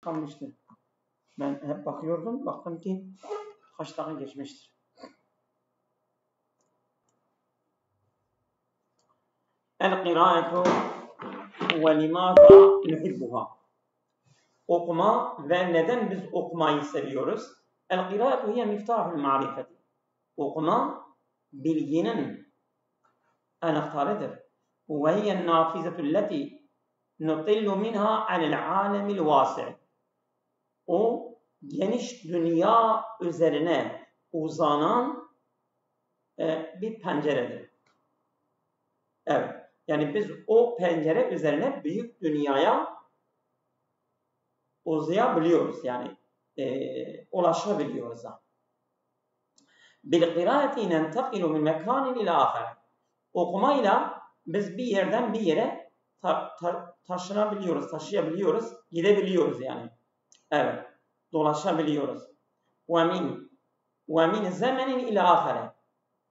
kalmıştı. Ben hep bakıyordum. Baktım ki kaç dakika geçmiştir. El-qirâetu ve limâzâ nuhibbuhâ. Okuma ve neden biz okumayı seviyoruz? El-qirâetu hiye miftâhul ma'rifeti. Okuma bilginin anahtarıdır. Ve hiye nâfizetu leti nutillu minha alel âlemil vâsi'. O geniş dünya üzerine uzanan bir penceredir. Evet. Yani biz o pencere üzerine büyük dünyaya uzayabiliyoruz. Yani ulaşabiliyoruz. Bil-qirâeti nentakilu min mekânin ila âher. Okumayla biz bir yerden bir yere taşınabiliyoruz, taşıyabiliyoruz, gidebiliyoruz yani. Evet. Dolaşabiliyoruz. Ve min zemenin ila âhere.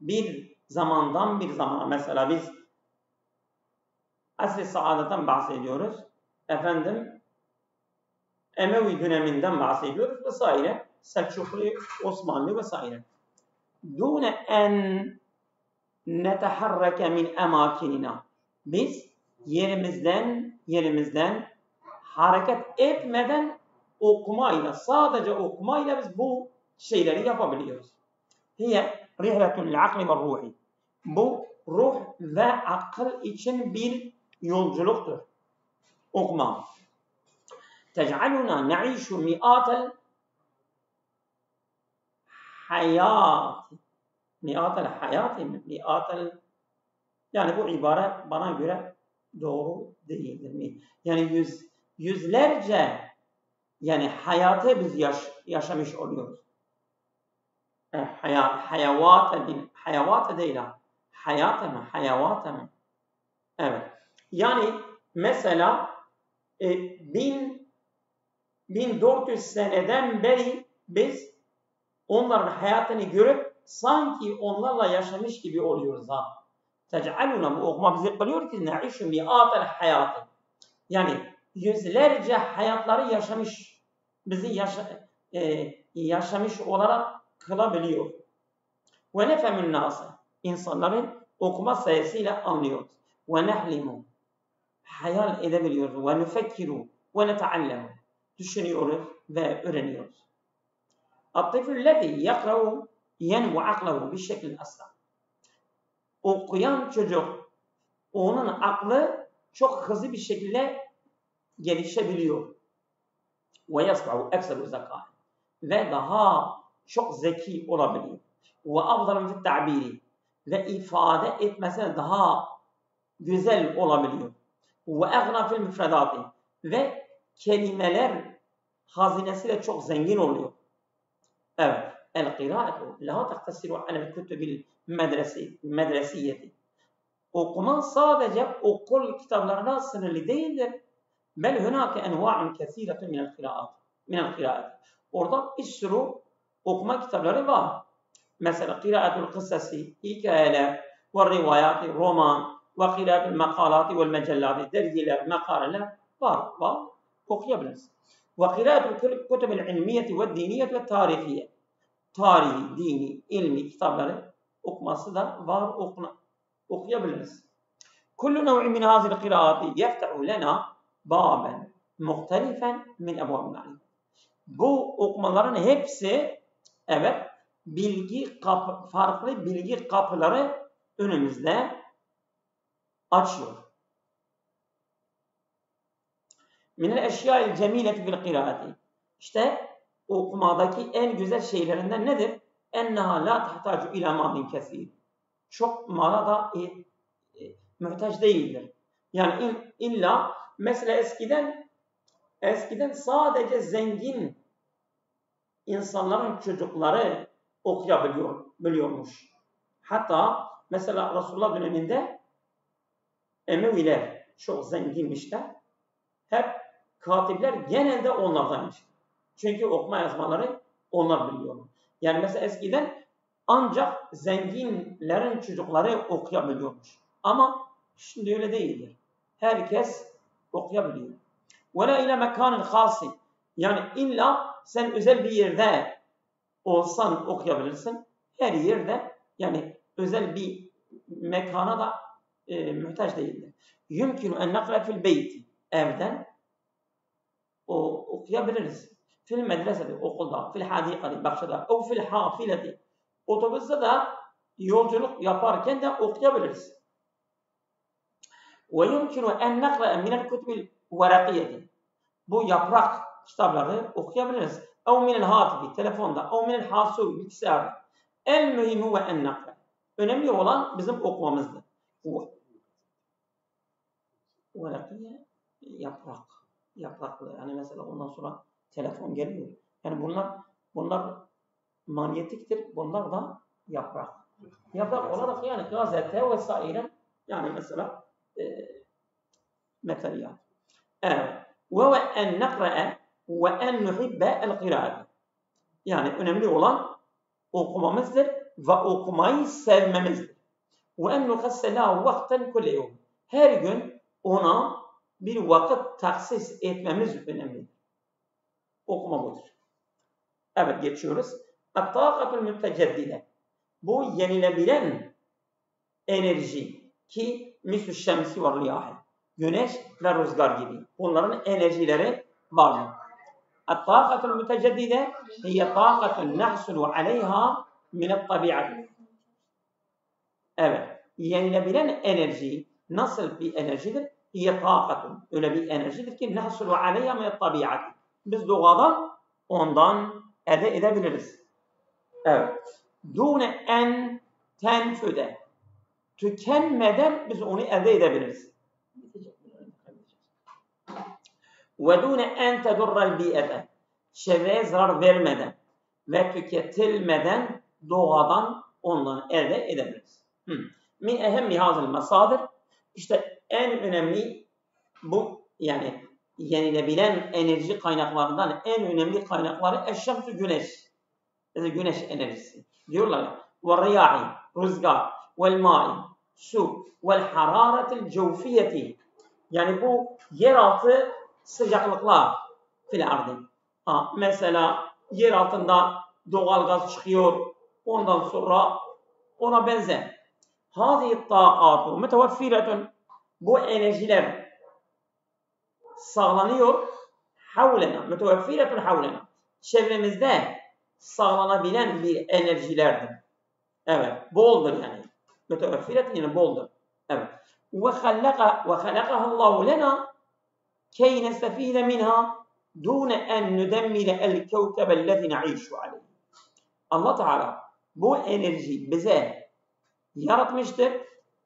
Bir zamandan bir zamana. Mesela biz asr-ı saadetten bahsediyoruz. Efendim Emevi döneminden bahsediyoruz vesaire. Selçuklu, Osmanlı vesaire. Dûne en neteharreke min emakinina. Biz yerimizden hareket etmeden okumayla, sadece okumayla biz bu şeyleri yapabiliyoruz. Hiye rihletul akli ve ruhi. Bu ruh ve akıl için bir yolculuktur. Okuma. Tec'aluna ne'işu mi'atel hayat. Mi'atel hayati mi? Yani bu ibare bana göre doğru değildir mi? Yani yüzlerce yani hayatı biz yaşamış oluyoruz. Hayavata değil ha. Hayavata mı? Evet. Yani mesela 1400 seneden beri biz onların hayatını görüp sanki onlarla yaşamış gibi oluyoruz ha. Tec'aluna, bu okuma bizi kılıyor ki ne'işu mi'atel hayatı. Yani yüzlerce hayatları yaşamış, bizi yaşamış olarak kılabiliyor. Ve nefemun nâse, insanların okuma sayısıyla anlıyoruz. Ve nehlimu, hayal edebiliyoruz. Ve nufekkiru ve neteallemu, düşünüyoruz ve öğreniyoruz. At-tiflü'llezî yakra'u yenvu aklahu bişşekil asla. Okuyan çocuk, onun aklı çok hızlı bir şekilde gelişebiliyor. Ve yasba'u ekseru zekâ, ve daha çok zeki olabiliyor. Ve afdalun fit ta'biri, ve ifade etmesine daha güzel olabiliyor. Ve egna fil müfredati, ve kelimeler hazinesiyle çok zengin oluyor. Evet. El-qirâetu la taktasiru alel kutubil medresiyeti. Okuma sadece okul kitaplarına sınırlı değildir. Bel hunâke envâ'un kesîretun minel kırâet. Orada bir sürü okuma kitapları var. Mesela kırâetul kıssasi, hikayeler ve rivayati, roman ve kırâetul mekalati ve mecellati, dergiler, makaleler var. Okuyabiliriz. Ve kırâetul kutubil ilmiyeti ve diniyeti ve tarihiye. Tarihi, dini, ilmi kitapları okuması da var, okuyabiliriz. Kullu nev'in min hazil kıraati yefte'u lena bâben muhtelifen min ebâbil ma'rifet. Bu okumaların hepsi evet farklı bilgi kapıları önümüzde açıyor. Minel eşyâil cemîleti bil kıraati. İşte okumadaki en güzel şeylerinden nedir? Enneha la tahtacu ila malin kesîr. Çok mala da muhtaç değildir. Yani illa mesela eskiden sadece zengin insanların çocukları okuyabiliyormuş. Hatta mesela Resulullah döneminde Emeviler çok zenginmişler. Hep katipler genelde onlardanmış. Çünkü okuma yazmaları onlar biliyor. Yani mesela eskiden ancak zenginlerin çocukları okuyabiliyormuş. Ama şimdi öyle değildir. Herkes okuyabiliyor. وَلَا اِلَى مَكَانٍ خَاصٍ. Yani illa sen özel bir yerde olsan okuyabilirsin. Her yerde yani özel bir mekana da muhtaç değildir. Yumkinu en nakra fil beyti. Evden okuyabiliriz. Fil medresede, okulda, fil hadikati, bahçede, o fil hafileti. Otobüste de yolculuk yaparken de okuyabiliriz. Ve yumkinu en nakra minel kutubil varakiyeti. Bu yaprak kitapları okuyabiliriz. Ev minel hatifi, telefonda, ev minel hasub, bilgisayarda. El mühim ve en nakra. Önemli olan bizim okumamızdır. Varakiye, yaprak. Yapraklı. Yani mesela ondan sonra telefon geliyor. Yani bunlar manyetiktir. Bunlar da yaprak. Yaprak olarak yani gazete vesaire yani mesela materyal. Evet. Ve en nakra ve en nuhibbe el kıraat. Yani önemli olan okumamızdır ve okumayı sevmemizdir. Ve en nuhassela vakten kulle yevm. Her gün ona bir vakit taksis etmemiz önemlidir. Okuma budur. Evet geçiyoruz. At-taqatul müteceddide. Bu yenilebilen enerji ki misü şemsi ve riyahi. Güneş ve rüzgar gibi. Bunların enerjileri vardır. At-taqatul müteceddide hiye taqatun nahsulu aleyha minet tabiati. Evet. Yenilebilen enerji nasıl bir enerjidir? Hiye taqatun. Öyle bir enerjidir ki nahsulu aleyha minet tabiati. Biz doğadan ondan elde edebiliriz. Evet. Dune en tenfüde. Tükenmeden biz onu elde edebiliriz. Ve dune en tedurral bi'ete. Çevreye zarar vermeden ve tüketilmeden doğadan ondan elde edebiliriz. Min ehemmi hazıl mesadir. İşte en önemli bu yani yenilebilen enerji kaynaklarından en önemli kaynakları eşşemsü güneş. Güneş enerjisi. Diyorlar ya. Ve riyahi, rüzgar, vel ma'i, su, vel hararetil cevfiyeti. Yani bu yeraltı sıcaklıklar fil ardı. Mesela yer altında doğal gaz çıkıyor. Ondan sonra ona benzer. Hâzihi tâkâtu müteveffiretun. Bu enerjiler sağlanıyor. Havlena, müteveffiretun havlena. Çevremizde sağlanabilen bir enerjilerdir. Evet, boldur yani. Müteveffiret yani boldur. Evet. Ve halakaha Allahu lena key nestefide minha dune en nudemmire el kevkebellezi ne'işu aleyh. Allah Teala bu enerjiyi bize yaratmıştır.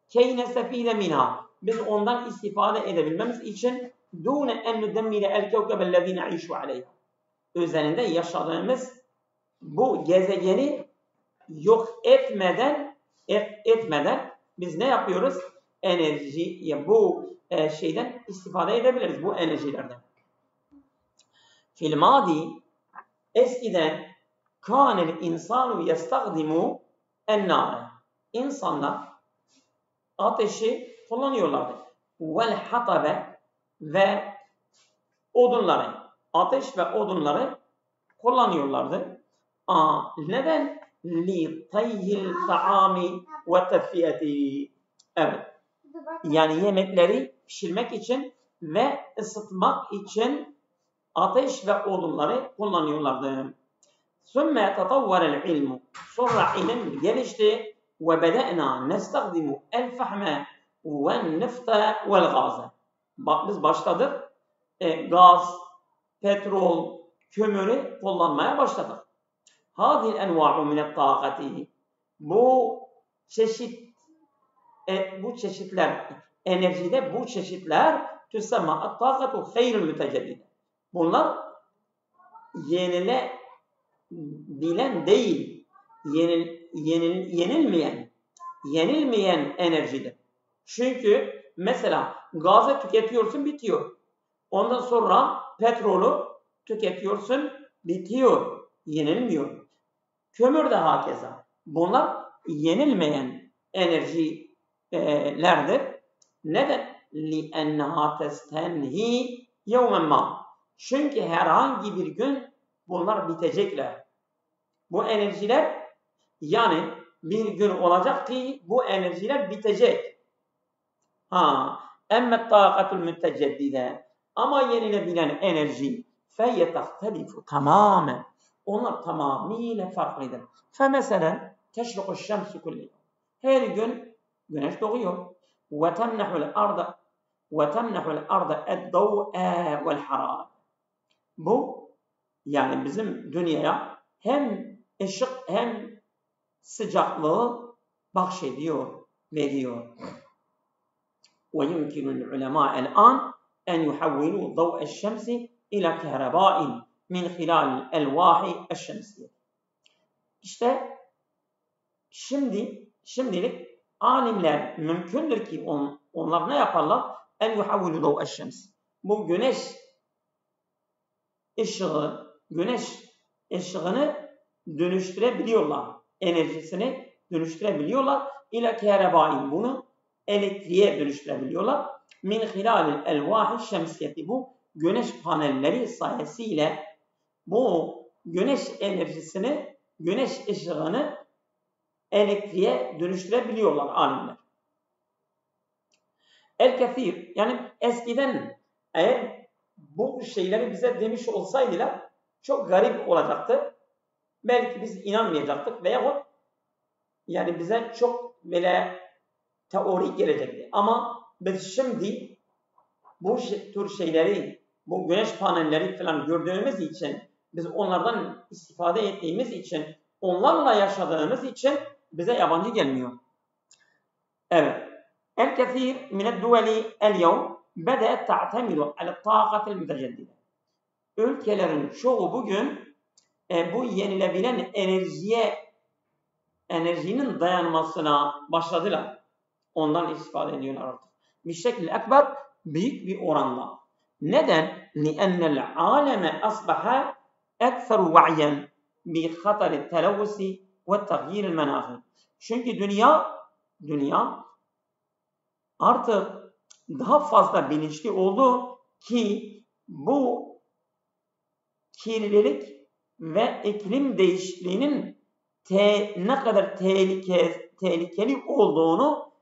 Key nestefide minha. Biz ondan istifade edebilmemiz için dune en nudemmire el kevkebellezi ne'işu aleyh. Üzerinde yaşadığımız bu gezegeni yok etmeden biz ne yapıyoruz? Enerji, bu şeyden istifade edebiliriz, bu enerjilerden. Fil madi eskiden kânel insanu yestagdimu ennâre. İnsanlar ateşi kullanıyorlardı. Vel hatabe ve odunları. Ateş ve odunları kullanıyorlardı. Neden? Li tayyil ta'ami ve tedfiyeti. Evet. Yani yemekleri pişirmek için ve ısıtmak için ateş ve odunları kullanıyorlardı. Sümme tatavvarel ilmu. Sonra ilim gelişti ve bede'na nestagdimu el fahme ve nefte vel gaze. Biz başladık gaz, petrol, kömürü kullanmaya başladık. Hâzil enva'u minet tâkati. Bu çeşitler enerjide bu çeşitler tüsemma at-tâkatu hayrul müteceddide. Bunlar yenilebilen değil, yenilmeyen enerjidir. Çünkü mesela gazı tüketiyorsun bitiyor. Ondan sonra petrolü tüketiyorsun bitiyor, yenilmiyor. Kömür de hakeza. Bunlar yenilmeyen enerjilerdir. Neden? لِأَنَّهَا تَسْتَنْهِي يَوْمًا مَا. Çünkü herhangi bir gün bunlar bitecekler. Bu enerjiler yani bir gün olacak ki bu enerjiler bitecek. Emmet takatul müteceddide ama yenilebilen enerji feyetehtelifu tamamen. Onlar tamamıyla farklıdır. Mesela teşriku'ş şemsu kulli. Her gün güneş doğuyor. Ve temnehul arda ed-dav'a vel harara. Bu yani bizim dünyaya hem ışık hem sıcaklığı bahşediyor, veriyor. ويمكن العلماء الآن أن يحولوا ضوء الشمس إلى كهرباء من خلال الألواح الشمسية. İşte şimdilik alimler mümkündür ki onlar ne yaparlar? En yuhavvilu ضوء الشمس. Bu güneş ışığını dönüştürebiliyorlar. Enerjisini dönüştürebiliyorlar. İlâ kehrebâin. Bunu elektriğe dönüştürebiliyorlar. Min hilalil elvâhi şemsiyeti. Bu güneş panelleri sayesinde bu güneş enerjisini, güneş ışığını elektriğe dönüştürebiliyorlar alimler. El-kefir yani eskiden eğer bu şeyleri bize demiş olsaydılar çok garip olacaktı. Belki biz inanmayacaktık veyahut yani bize çok böyle teorik gelecekti. Ama biz şimdi bu tür şeyleri, bu güneş panelleri falan gördüğümüz için, biz onlardan istifade ettiğimiz için, onlarla yaşadığımız için bize yabancı gelmiyor. Evet. El-kethir mined-duveli el-yevm bede'et ta'temidu ala-taqatil müteceddide. Ülkelerin çoğu bugün bu yenilebilen enerjinin dayanmasına başladılar. Ondan istifade ediyorlar artık. Bir şekilde ekber büyük bir oranda. Neden? لِأَنَّ الْعَالَمَ أَصْبَحَ أَكْثَرُ وَعْيًا بِخَطَرِ التَّلَوُّثِ وَالتَّغْيِيرِ الْمَنَاخِ. Çünkü dünya artık daha fazla bilinçli oldu ki bu kirlilik ve iklim değişikliğinin ne kadar tehlikeli olduğunu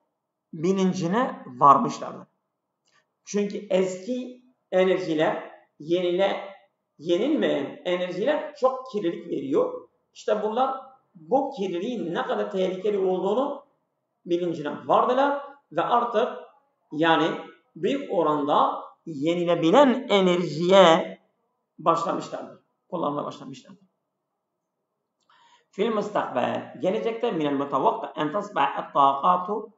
bilincine varmışlardır. Çünkü eski enerjiler, yenilmeyen enerjiler çok kirlilik veriyor. İşte bunlar bu kirliliğin ne kadar tehlikeli olduğunu bilincine vardılar ve artık yani büyük oranda yenilebilen enerjiye başlamışlardır. Kullanmaya başlamışlardır. Fil müstakbel gelecekte minel mutavakka en tasbih et-taqatu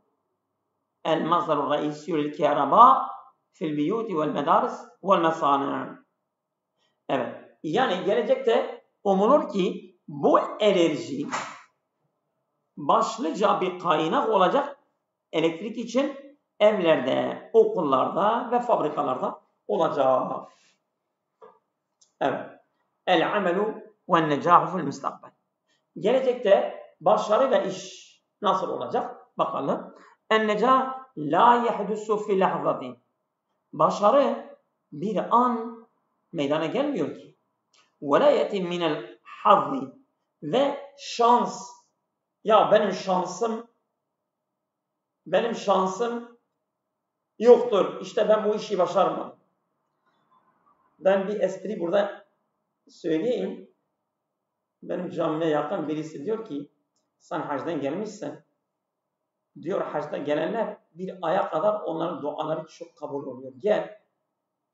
el-mazdarur reisiyyu lil-kehraba fil biyuti vel medaris vel mesani'. Evet. Yani gelecekte umulur ki bu enerji başlıca bir kaynak olacak elektrik için evlerde, okullarda ve fabrikalarda olacak. Evet. El-amelu ve necahu fil müstakbel. Gelecekte başarı ve iş nasıl olacak? Bakalım. En-necah la yahdusu fi lahzatin. Başarı bir an meydana gelmiyor ki. Ve la yeti minel hazzi. Ve şans. Ya benim şansım yoktur. İşte ben bu işi başarmadım. Ben bir espri burada söyleyeyim. Benim camiye yakın birisi diyor ki sen hacdan gelmişsin. Diyor hacda gelenler bir aya kadar onların duaları çok kabul oluyor. Gel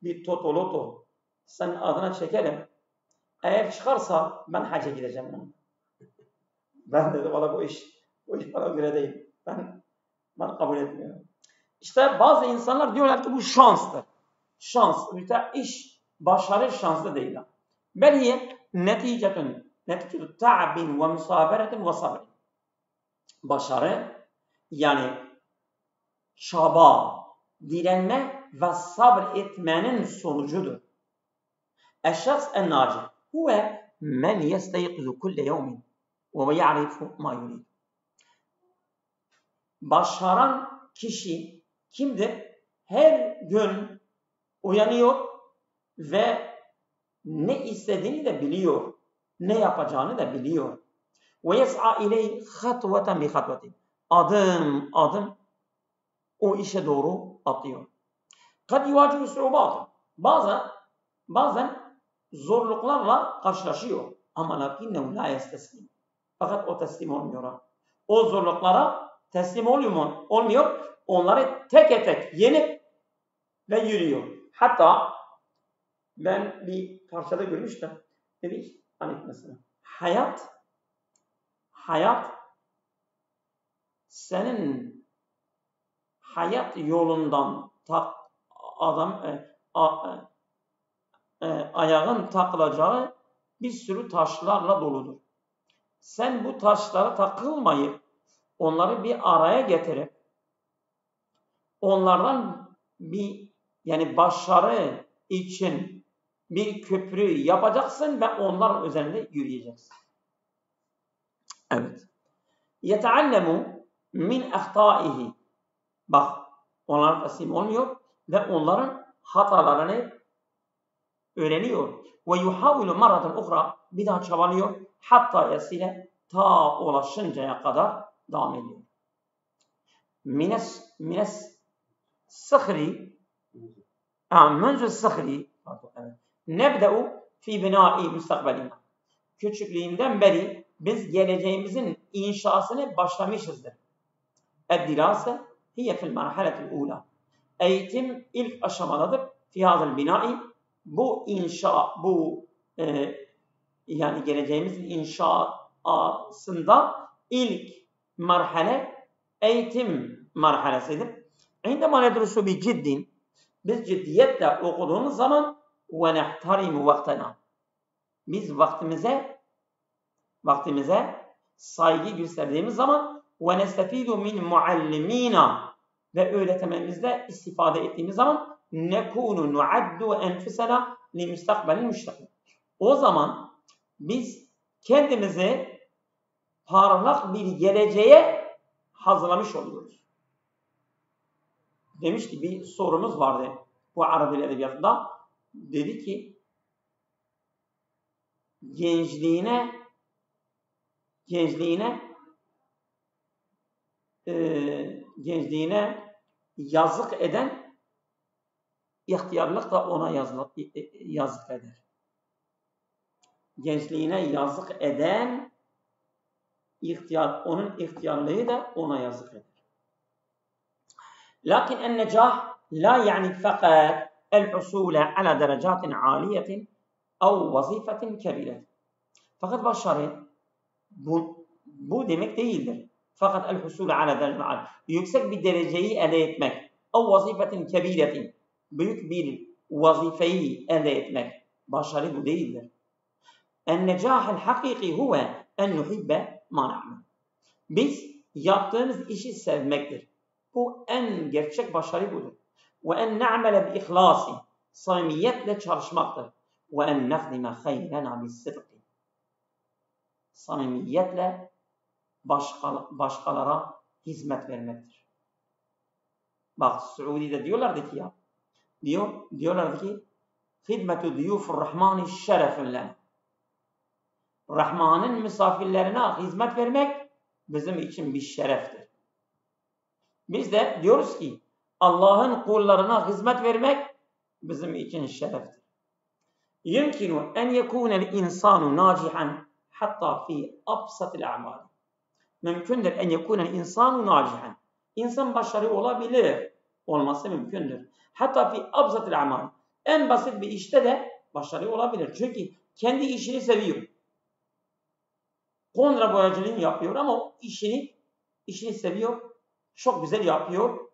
bir totoloto sen adına çekelim. Eğer çıkarsa ben hacca gideceğim onu. Ben dedim valla bu iş bana göre değil. Ben kabul etmiyorum. İşte bazı insanlar diyorlar ki bu şanstır. Şans. İş başarı şanslı değil. Belki neticetun ta'bin ve musaberetin ve sabrin. Başarı yani çaba, direnme ve sabır etmenin sonucudur. Eşşahs en-nacih huve men yesteyqizu kulle yevmin ve ya'rifu ma yurid. Başaran kişi kimdir? Her gün uyanıyor ve Ne istediğini de biliyor. Ne yapacağını da biliyor. Ve yes'a ileyh hatveten bi hatvetin. Adım adım o işe doğru atlıyor. Kad yuvacihu su'ubat. Bazen zorluklarla karşılaşıyor. Ama lakinnehu la yesteslim. Fakat o teslim olmuyor. O zorluklara teslim olmuyor. Onları tek tek yenip ve yürüyor. Hatta ben bir parçada görmüştüm. Dedi hani mesela hayat senin hayat yolundan ayağın takılacağı bir sürü taşlarla doludur. Sen bu taşlara takılmayıp onları bir araya getirip onlardan yani başarı için bir köprü yapacaksın ve onların üzerinde yürüyeceksin. Evet. يَتَعَلَّمُ min اَخْطَائِهِ. Bak, onlara teslim olmuyor ve onların hatalarını öğreniyor. وَيُحَاوِلُ مَرَّةً اُخْرَى. Bir daha çabalıyor. Hatta yasile ta ulaşıncaya kadar devam ediyor. Mines sıhri منذ الصغر نبدأ في بناء müstakbelina. Küçüklüğünden beri biz geleceğimizin inşasını başlamışızdır. الدراسة هي في المرحلة الأولى. Eğitim ilk aşamadadır. في هذا البناء bu inşa yani geleceğimizin inşasında ilk marhale eğitim marhalesidir. عندما ندرس بجد biz ciddiyetle okuduğumuz zaman وَنَحْتَرِمُ وَقْتَنَا. Biz vaktimize saygı gösterdiğimiz zaman وَنَسْتَفِيدُ مِنْ مُعَلِّمِينَ ve öğretmenimizde istifade ettiğimiz zaman نَكُونُ نُعَدُّ أَنْفُسَنَا لِمُسْتَقْبَلِ الْمُشْتَقِينَ. O zaman biz kendimizi parlak bir geleceğe hazırlamış oluyoruz. Demiş ki bir sorumuz vardı bu Arabi edebiyatında. Dedi ki gençliğine yazık eden ihtiyarlık da ona yazık eder. Gençliğine yazık eden onun ihtiyarlığı da ona yazık eder. Lakin el-necah la yani fakat el-husul ala derecatin aliyetin ev vazifetin kebiret. Fakat başarı bu demek değildir. Fakat el-husul ala derecatin aliyetin yüksek bir dereceyi elde etmek ev vazifetin kebiretin büyük bir vazifeyi elde etmek başarı bu değildir. El-necah el-hakiki huve en nuhibbe ma na'mel. Biz yaptığımız işi sevmektir. Bu en gerçek başarı budur. Ve en na'mele bi ihlasi, samimiyetle çalışmaktır. Ve en nekhdime hayrena bis sıdkı. Samimiyetle başkalara hizmet vermektir. Bak Suudi'de diyorlardı ki diyorlardı ki hidmetu diyufur rahmani şerefun lena. Rahman'ın misafirlerine hizmet vermek bizim için bir şereftir. Biz de diyoruz ki Allah'ın kullarına hizmet vermek bizim için şereftir. Yumkinu en yekunel insanu nacihan hatta fi absatil a'mal. Mümkündür en yekunel insanu nacihan. İnsan başarılı olabilir. Olması mümkündür. Hatta fi absatil a'mal. En basit bir işte de başarılı olabilir. Çünkü kendi işini seviyor. Kontra boyacılığını yapıyor ama işini seviyor. Çok güzel yapıyor.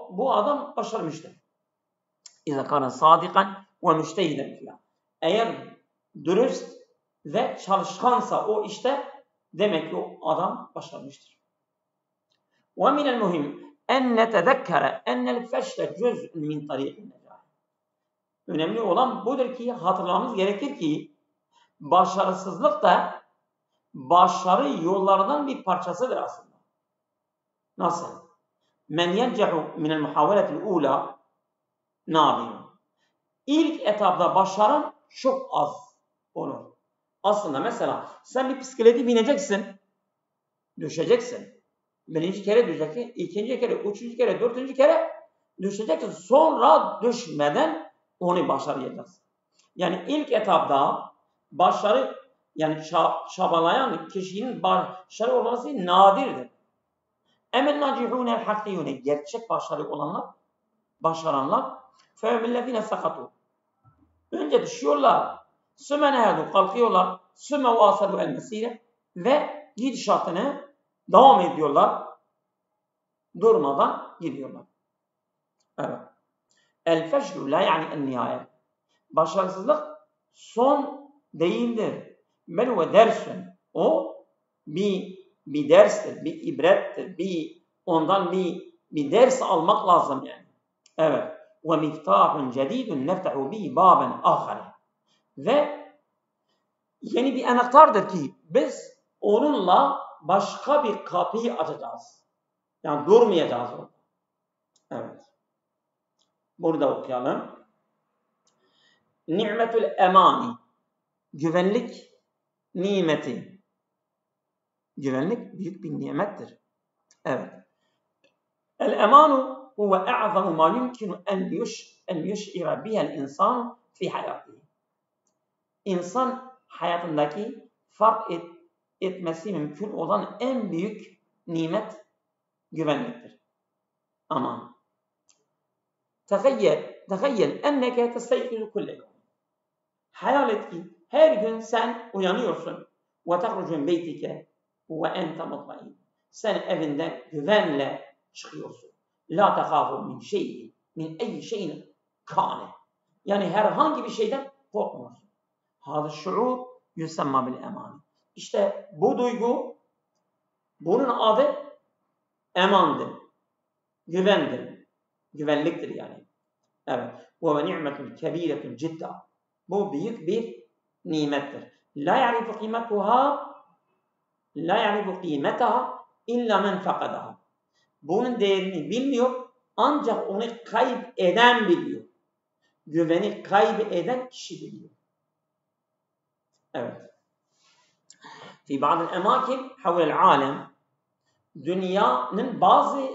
Bu adam başarmıştır. İza kana sadikan ve müştehiden filan. Eğer dürüst ve çalışkansa o işte demek ki o adam başarmıştır. Ve minel muhim en netezekkere ennel feşle cüz'ün min tariqin necah. Önemli olan budur ki hatırlamamız gerekir ki başarısızlık da başarı yollarından bir parçasıdır aslında. Nasıl? Men yencehu minel muhaveletil ula nadir. ilk etapta başarın çok az olur. Aslında mesela sen bir bisikleti bineceksin, düşeceksin. Birinci kere düşeceksin, ikinci kere, üçüncü kere, dördüncü kere düşeceksin. Sonra düşmeden onu başaracaksın. Yani ilk etapta başarı, yani çabalayan kişinin başarı olması nadirdir. Emen nacihûne hakkîyûne, gerçek başarı olanlar, başaranlar fevmillezîne sakatû. Önce düşüyorlar, sümme nehedû, kalkıyorlar, sümme vâsadû el mesîre ve gidişatını devam ediyorlar, durmadan gidiyorlar. Evet. El feşlû la yani en nihayet. Başarısızlık son değildir. Bel ve dersun. O bir derstir, bir ibrettir, ondan bir ders almak lazım yani. Evet. Ve miftahun cedidun neftehu bi baben ahare. Ve yeni bir anahtardır ki biz onunla başka bir kapıyı açacağız. Yani durmayacağız orada. Evet. Burada okuyalım. Ni'metül emani. Güvenlik nimeti. Güvenlik büyük bir nimettir. Evet. El-emanu huve a'zamu ma yumkinu en yuş'ira bihel insanu fi hayatihi. İnsan hayatındaki fark etmesi mümkün olan en büyük nimet güvenliktir. Aman. Tehayyel enneke testayqizu kulle yevm. Hayal et ki her gün sen uyanıyorsun ve tahrucu min beytike ve ente mutmain. Sen evinden güvenle çıkıyorsun. La tehâfu min şeyin, min eyyi şeyin kâne. Yani herhangi bir şeyden korkmuyorsun. Hâzâ şuur yusemma bil emani. İşte bu duygu, bunun adı emandır, güvendir, güvenliktir yani. Evet. Ve ni'metun kebiretun cidda. Bu büyük bir nimettir. La ya'rifu kıymetaha illa men fakadaha. Bunun değerini bilmiyor, ancak onu kaybeden biliyor. Güveni kaybeden kişi biliyor. Evet. Fi bazı emakin havlel alem, dünyanın bazı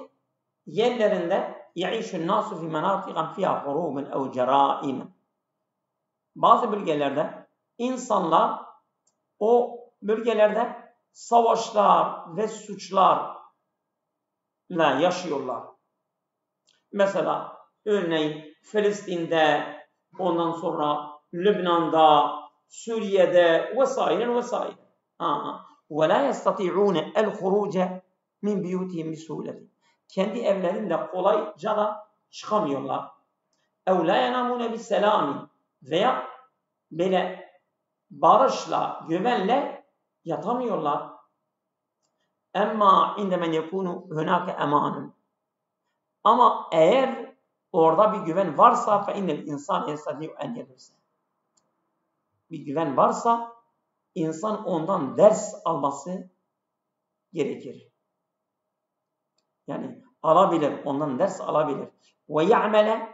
yerlerinde yaişun nasu fi menatiqan fiha hurubun ev ceraim. Bazı bölgelerde insanlar o bölgelerde savaşlar ve suçlarla yaşıyorlar. Mesela örneğin Filistin'de, ondan sonra Lübnan'da, Suriye'de vesaire vesaire. وَلَا يَسْتَطِيعُونَ الْخُرُوجَ مِنْ بِيُوتِهِمْ بِسُهُولَةٍ. Kendi evlerinde kolayca da çıkamıyorlar. اَوْ لَا يَنَامُونَ بِالسَّلَامِ. Veya böyle barışla, güvenle yatamıyorlar. Emma indemen yekunu hunaka emanun. Ama eğer orada bir güven varsa fe innel insan yestati'u en yedursa. Bir güven varsa insan ondan ders alması gerekir. Yani alabilir, ondan ders alabilir. Ve ya'mele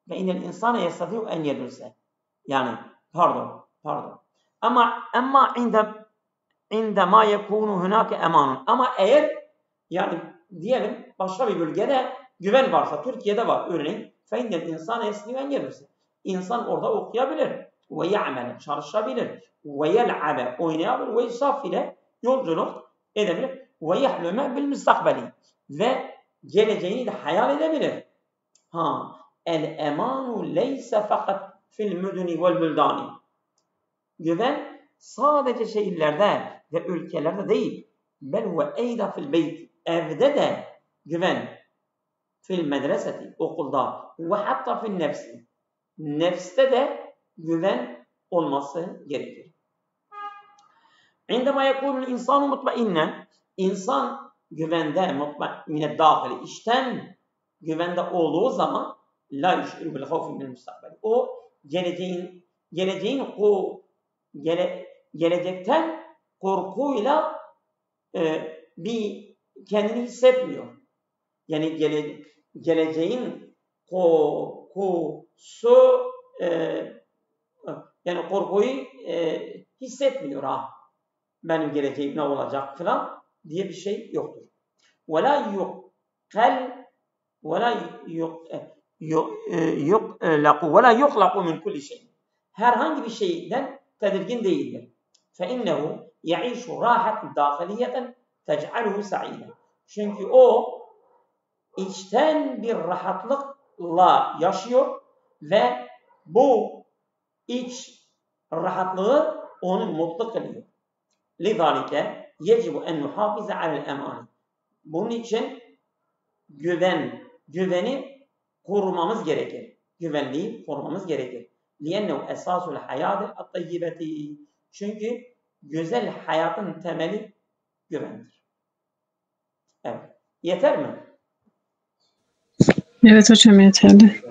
fe innel insan yestati'u en yedursa. Yani pardon. Ama indema yekunu hunaka emanun. Ama eğer yani diyelim başka bir bölgede güven varsa, Türkiye'de var örneğin, فَاِنَّ الْاِنْسَانَ يَسْلِمًا يَلْبِسِ. İnsan orada okuyabilir, ve ya'mel, çalışabilir, ve yel'abe, oynayabilir, ve yusafile, yolculuk edebilir, ve yehlüme bil müstakbeli, ve geleceğini de hayal edebilir. El-emanu leyse fakat fil müduni vel büldani. Güven sadece şehirlerde ve ülkelerde değil, bel ve eyda fil beyt, evde de güven, fil medreseti, okulda, ve hatta fil nefsi, nefste de güven olması gerekir. İndema yekulul insanu mutmainnen, insan güvende, mutmainne dahili, içten güvende olduğu zaman la yüş'ir bil havfi min müstakbel. O gelecekten korkuyla bir kendini hissetmiyor. Yani geleceğin korkusu yani korkuyu hissetmiyor ha. Benim geleceğim ne olacak falan diye bir şey yoktur. وَلَا يُقْلَقُ مِنْ كُلِّ شَيْءٍ herhangi bir şeyden tedirgin değildir. فَاِنَّهُ يَعِيشُ رَاحَةً دَاخِلِيَّةً تَجْعَلُهُ سَعِيدًا çünkü o içten bir rahatlıkla yaşıyor ve bu iç rahatlığı onu mutlu kılıyor. لِذَٰلِكَ يَجِبُ اَنْ نُحَافِزَ عَلَى الْاَمَانِ bunun için güveni korumamız gerekir. Güvenliği korumamız gerekir. لِيَنَّهُ اَسَاسُ الْحَيَاةِ الطَّيِّبَةِ çünkü güzel hayatın temeli güvendir. Evet. Yeter mi? Evet hocam, yeterli.